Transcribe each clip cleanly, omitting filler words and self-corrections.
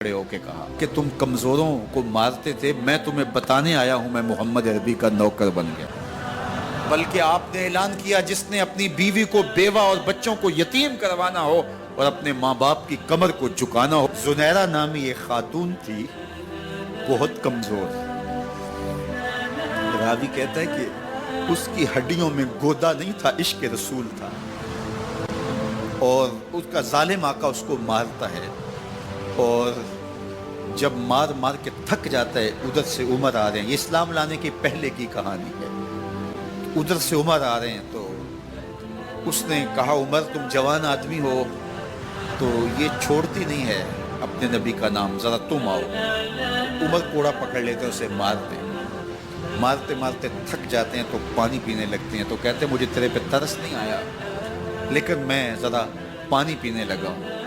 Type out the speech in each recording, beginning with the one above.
खड़े होके कहा कि तुम कमजोरों को मारते थे, मैं तुम्हें बताने आया हूं मैं मोहम्मद अरबी का नौकर बन गया। बल्कि आपने ऐलान किया जिसने अपनी बीवी को बेवा और बच्चों को यतीम करवाना हो और अपने माँ बाप की कमर को झुकाना हो। जुनैरा नामी एक खातून थी, बहुत कमजोर। रावी कहता है कि उसकी हड्डियों में गोदा नहीं था, इश्क रसूल था। और उसका जालिम आका उसको मारता है और जब मार मार के थक जाता है, उधर से उमर आ रहे हैं, ये इस्लाम लाने के पहले की कहानी है। उधर से उमर आ रहे हैं तो उसने कहा, उमर तुम जवान आदमी हो तो ये छोड़ती नहीं है अपने नबी का नाम, ज़रा तुम आओ। उमर कोड़ा पकड़ लेते हैं, उसे मारते मारते थक जाते हैं तो पानी पीने लगते हैं। तो कहते हैं मुझे तेरे पे तरस नहीं आया, लेकिन मैं ज़रा पानी पीने लगा हूँ।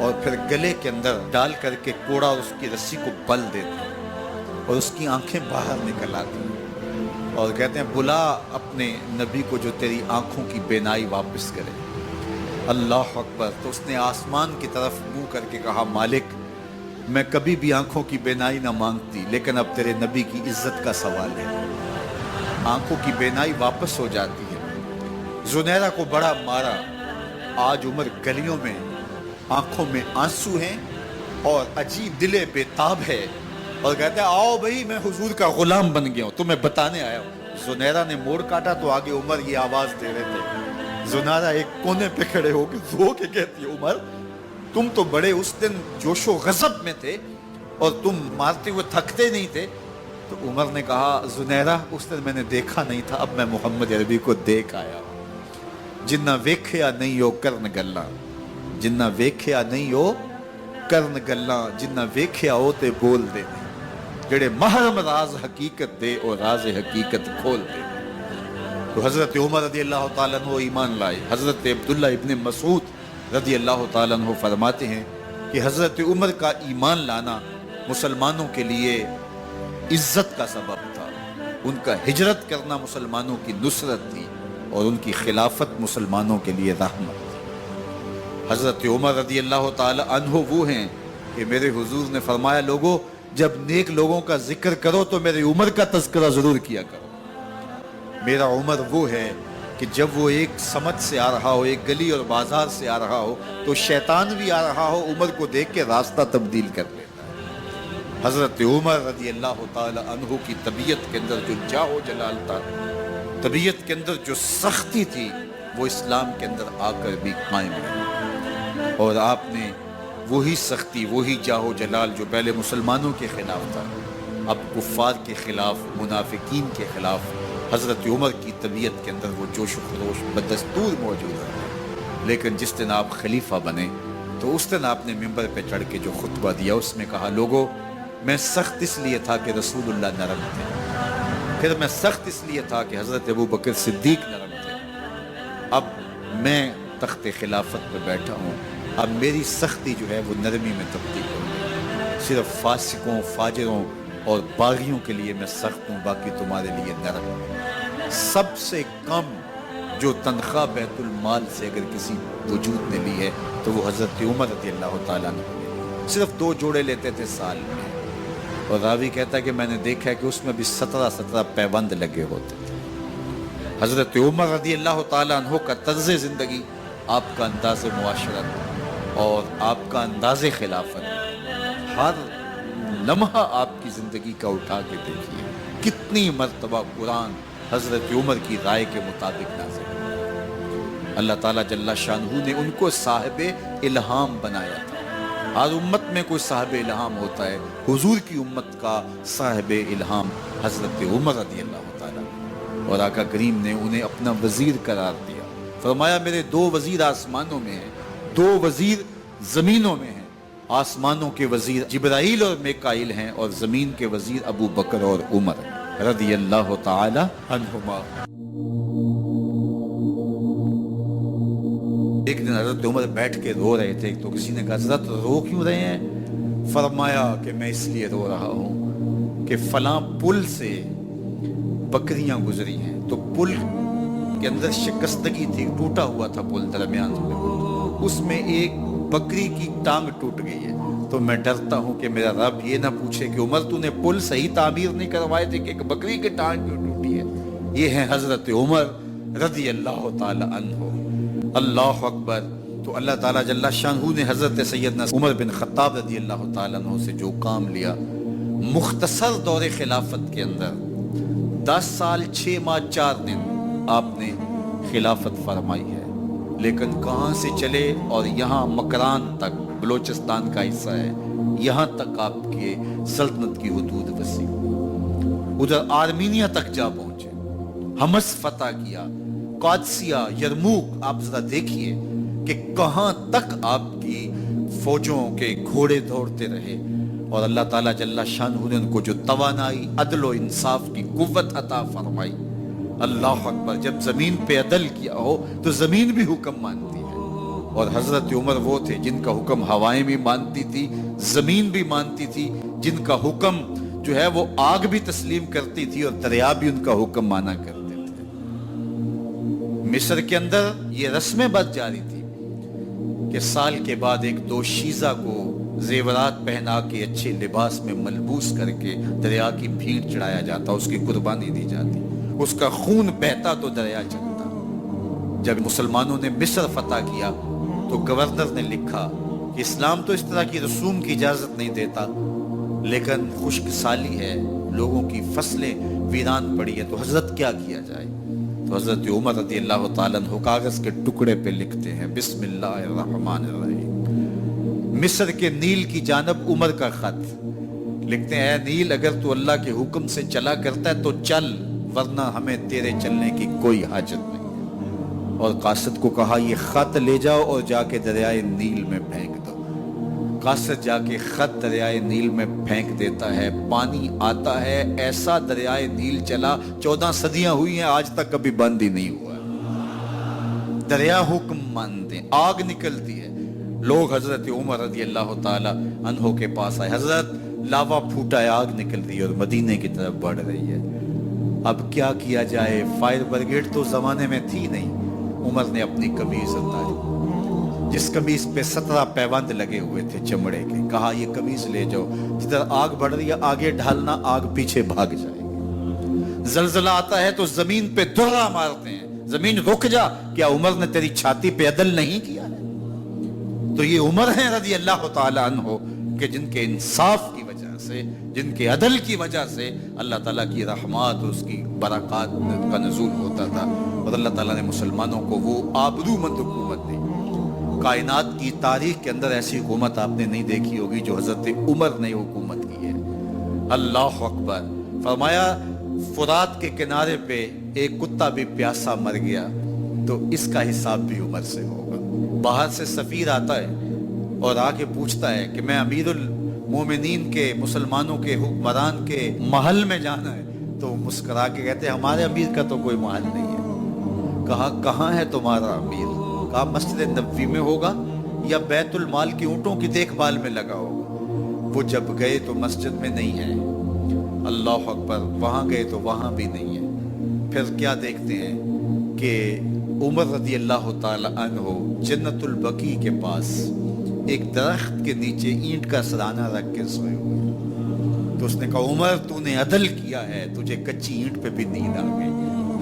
और फिर गले के अंदर डाल करके कोड़ा और उसकी रस्सी को बल देते और उसकी आंखें बाहर निकल आती और कहते हैं बुला अपने नबी को जो तेरी आंखों की बेनाई वापस करे। अल्लाह अकबर। तो उसने आसमान की तरफ मुंह करके कहा, मालिक मैं कभी भी आंखों की बेनाई ना मांगती, लेकिन अब तेरे नबी की इज्जत का सवाल है। आंखों की बेनाई वापस हो जाती है। जुनैरा को बड़ा मारा। आज उमर गलियों में आंखों में आंसू हैं और अजीब दिले बेताब है और कहते हैं आओ भाई मैं हुजूर का गुलाम बन गया हूं, तुम्हें बताने आया हूं। जुनैरा ने मोड़ काटा तो आगे उमर ये आवाज दे रहे थे। जुनैरा एक कोने पे खड़े होकर रो के कहती है, उमर तुम तो बड़े उस दिन जोशो गजब में थे और तुम मारते हुए थकते नहीं थे। तो उमर ने कहा, जुनैरा उस दिन मैंने देखा नहीं था, अब मैं मोहम्मद अरबी को देख आया हूं। जिन्ना वेख्या नहीं हो करन गल्ला, जिन्ना वेख्या नहीं हो करन गल्ला, जिन्ना वेख्या हो ते बोल दे, जेड़े महरम राज हकीकत दे और राज हकीकत खोल दे। तो हजरत उमर रदी अल्लाह तआला अन्हु ईमान लाए। हजरत अब्दुल्ला इब्न मसूद रदी अल्लाह तआला अन्हु फरमाते हैं कि हजरत उमर का ईमान लाना मुसलमानों के लिए इज्जत का सबब था। उनका हिजरत करना मुसलमानों की नुसरत थी और उनकी खिलाफत मुसलमानों के लिए रहमत। हजरत उमर रदी अल्लाह तआला अन्हु वो हैं कि मेरे हुजूर ने फरमाया, लोगों जब नेक लोगों का जिक्र करो तो मेरे उमर का तज़किरा जरूर किया करो। मेरा उमर वो है कि जब वो एक समत से आ रहा हो, एक गली और बाजार से आ रहा हो, तो शैतान भी आ रहा हो, उमर को देख के रास्ता तब्दील कर लेता है। हजरत उमर रदी अल्लाह तआला अन्हु की तबीयत के अंदर जो जाहो जलाल था, तबीयत के अंदर जो सख्ती थी, वो इस्लाम के अंदर आकर भी कायम है। और आपने वही सख्ती, वही जाहो जलाल जो पहले मुसलमानों के खिलाफ था, अब कुफ्फार के खिलाफ, मुनाफिकीन के खिलाफ हजरत उमर की तबीयत के अंदर वो जोश खरोश बदस्तूर मौजूद है। लेकिन जिस दिन आप खलीफा बने तो उस दिन आपने मिंबर पे चढ़ के जो खुतबा दिया उसमें कहा, लोगों मैं सख्त इसलिए था कि रसूलुल्लाह नरम थे, फिर मैं सख्त इसलिए था कि हजरत अबू बकर सिद्दीक नरम थे। अब मैं तख्त खिलाफत पे बैठा हूँ, अब मेरी सख्ती जो है वो नरमी में तब्दील हो गई। सिर्फ फासिकों, फाजिरों और बागियों के लिए मैं सख्त हूँ, बाकी तुम्हारे लिए नरम है। सबसे कम जो तनख्वाह बैतुल माल से अगर किसी वजूद ने ली है तो वो हजरत उमर रज़ी अल्लाह तआला अन्हु सिर्फ 2 जोड़े लेते थे साल में। और रावी कहता है कि मैंने देखा है कि उसमें भी 17 पैबंद लगे होते थे। हजरत उमर रज़ी अल्लाह तआला अन्हु का तर्ज़ ज़िंदगी, आपका अंदाज़ मुआशरत और आपका अंदाज़ खिलाफत, हर लम्हा आपकी ज़िंदगी का उठा के देखिए, कितनी मर्तबा कुरान हज़रत उमर की राय के मुताबिक नाज़िल हुआ। अल्लाह ताला जल्ला शानहू ने उनको साहिबे इल्हाम बनाया था। हर उम्मत में कोई साहिबे इल्हाम होता है, हुजूर की उम्मत का साहिबे इल्हाम हज़रत उमर रज़ी अल्लाह तआला। और आका करीम ने उन्हें अपना वज़ीर करार दिया। फरमाया मेरे 2 वज़ीर आसमानों में हैं, 2 वज़ीर ज़मीनों में हैं। आसमानों के वज़ीर जिब्राइल और मिकाईल हैं और ज़मीन के वज़ीर अबू बकर और उमर रज़ी अल्लाह तआला अन्हुमा। एक दिन हज़रत उमर बैठ के रो रहे थे, तो किसी ने कहा हज़रत रो क्यों रहे हैं? फरमाया कि मैं इसलिए रो रहा हूँ कि फलां पुल से बकरियां गुजरी हैं, तो पुल के अंदर शिकस्तगी थी, टूटा हुआ था पुल दरमियान में, उसमें एक बकरी की टांग टूट गई है। تو میں ڈرتا ہوں کہ میرا رب یہ نہ پوچھے کہ عمر تو نے پل صحیح تعمیر نہیں کروائے تھے کہ ایک بکری کی ٹانگ کیوں ٹوٹی ہے۔ یہ ہیں حضرت عمر رضی اللہ تعالی عنہ۔ اللہ اکبر۔ تو اللہ تعالیٰ جل شانہ نے حضرت سیدنا عمر بن خطاب رضی اللہ تعالیٰ عنہ سے جو کام لیا، مختصر دور خلافت کے اندر 10 سال 6 ماہ 4 دن آپ نے خلافت فرمائی ہے، لیکن کہاں سے چلے اور یہاں مکران تک، بلوچستان کا حصہ ہے، یہاں تک آپ کے سلطنت کی حدود وسیع، ادھر آرمینیا تک جا پہنچے، حمص فتح کیا، قادسیہ، یرموک۔ آپ ذرا دیکھیے کہ کہاں تک آپ کی فوجوں کے گھوڑے دوڑتے رہے، اور اللہ تعالیٰ جل شانہ نے ان کو جو توانائی، عدل و انصاف کی قوت عطا فرمائی۔ اللہ اکبر۔ جب زمین پہ عدل کیا ہو تو زمین بھی حکم مانتی ہے، اور حضرت عمر وہ تھے جن کا حکم ہوائیں بھی مانتی تھی، زمین بھی مانتی تھی، جن کا حکم جو ہے وہ آگ بھی تسلیم کرتی تھی اور دریا بھی ان کا حکم مانا کرتے تھے۔ مصر کے اندر یہ رسمیں بد جاری تھی کہ سال کے بعد ایک دوشیزہ کو زیورات پہنا کے اچھے لباس میں ملبوس کر کے دریا کی بھیڑ چڑھایا جاتا، اس کی قربانی دی جاتی، اس کا خون بہتا تو دریا چلتا۔ جب مسلمانوں نے مصر فتح کیا تو گورنر نے لکھا کہ اسلام تو اس طرح کی رسوم کی اجازت نہیں دیتا، لیکن خشک سالی ہے، لوگوں کی فصلیں ویران پڑی ہے، تو حضرت کیا کیا جائے؟ تو حضرت عمر رضی اللہ تعالیٰ عنہ کاغذ کے ٹکڑے پہ لکھتے ہیں بسم اللہ الرحمن الرحیم۔ مصر کے نیل کی جانب عمر کا خط لکھتے ہیں، اے نیل اگر تو اللہ کے حکم سے چلا کرتا ہے تو چل، ورنہ ہمیں تیرے چلنے کی کوئی حاجت نہیں۔ اور قاصد کو کہا یہ خط لے جاؤ اور جا کے دریائے نیل میں پھینک دو۔ قاصد جا کے خط دریائے نیل میں پھینک دیتا ہے، پانی آتا ہے، ایسا دریائے نیل چلا 14 صدیاں ہوئی ہیں آج تک کبھی بند ہی نہیں ہوا۔ دریا حکم مانتے، آگ نکلتی ہے۔ لوگ حضرت عمر رضی اللہ تعالی عنہ کے پاس آئے، حضرت لاوا پھوٹا ہے، آگ نکل رہی ہے اور مدینے کی طرف بڑھ رہی ہے، اب کیا کیا جائے؟ فائر بریگیڈ تو زمانے میں تھی نہیں۔ عمر نے اپنی قمیض اتاری، جس قمیض پہ 17 پیوند لگے ہوئے تھے چمڑے کے، کہا یہ قمیض لے جاؤ، جدھر آگ بڑھ رہی ہے آگے ڈھالنا، آگ پیچھے بھاگ جائے گی۔ زلزلہ آتا ہے تو زمین پہ دھرا مارتے ہیں، زمین رک جا، کیا عمر نے تیری چھاتی پہ عدل نہیں کیا ہے؟ تو یہ عمر ہیں رضی اللہ تعالی عنہ کہ جن کے انصاف کی وجہ سے، جن کے عدل کی وجہ سے اللہ تعالیٰ کی رحمات اور اس کی برکات کا نزول ہوتا تھا، اور اللہ تعالیٰ نے مسلمانوں کو وہ آبرو مند حکومت دی۔ کائنات کی تاریخ کے اندر ایسی حکومت آپ نے نہیں دیکھی ہوگی جو حضرت عمر نے حکومت کی ہے۔ اللہ اکبر۔ فرمایا فرات کے کنارے پہ ایک کتا بھی پیاسا مر گیا تو اس کا حساب بھی عمر سے ہوگا۔ باہر سے سفیر آتا ہے اور آ کے پوچھتا ہے کہ میں امیر المومنین کے، مسلمانوں کے حکمران کے محل میں جانا ہے، تو مسکرا کے کہتے ہیں ہمارے امیر کا تو کوئی محل نہیں ہے۔ کہا کہاں ہے تمہارا امیر؟ کہا مسجد نبوی میں ہوگا یا بیت المال کی اونٹوں کی دیکھ بھال میں لگا ہوگا۔ وہ جب گئے تو مسجد میں نہیں ہے، اللہ اکبر، وہاں گئے تو وہاں بھی نہیں ہے۔ پھر کیا دیکھتے ہیں کہ عمر رضی اللہ تعالی عنہ جنت البقیع کے پاس ایک درخت کے نیچے اینٹ کا سرانہ رکھ کے سوئے ہوئے، تو اس نے کہا عمر تو نے عدل کیا ہے، تجھے کچی اینٹ پہ بھی نیند آ گئی۔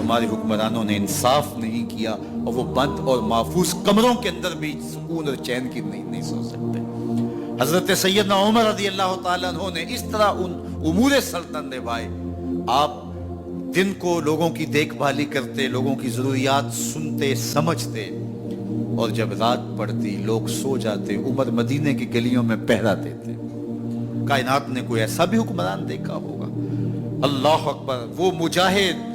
ہمارے حکمرانوں نے انصاف نہیں کیا اور وہ بند اور محفوظ کمروں کے اندر بھی سکون اور چین کی نہیں سو سکتے۔ حضرت سیدنا عمر رضی اللہ تعالیٰ عنہ نے اس طرح ان امور سلطنت نبھائے۔ آپ دن کو لوگوں کی دیکھ بھالی کرتے، لوگوں کی ضروریات سنتے سمجھتے، اور جب رات پڑتی لوگ سو جاتے، عمر مدینے کی گلیوں میں پہرا دیتے۔ کائنات نے کوئی ایسا بھی حکمران دیکھا ہوگا؟ اللہ اکبر۔ وہ مجاہد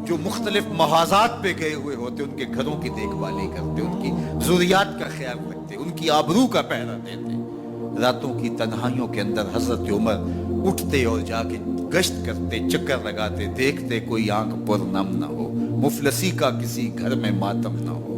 جو مختلف محاذات پہ گئے ہوئے ہوتے، ان کے گھروں کی دیکھ بھالی کرتے، ان کی ضروریات کا خیال رکھتے، ان کی آبرو کا پہرا دیتے۔ راتوں کی تنہائیوں کے اندر حضرت عمر اٹھتے اور جا کے گشت کرتے، چکر لگاتے، دیکھتے کوئی آنکھ پر نم نہ ہو، مفلسی کا کسی گھر میں ماتم نہ ہو۔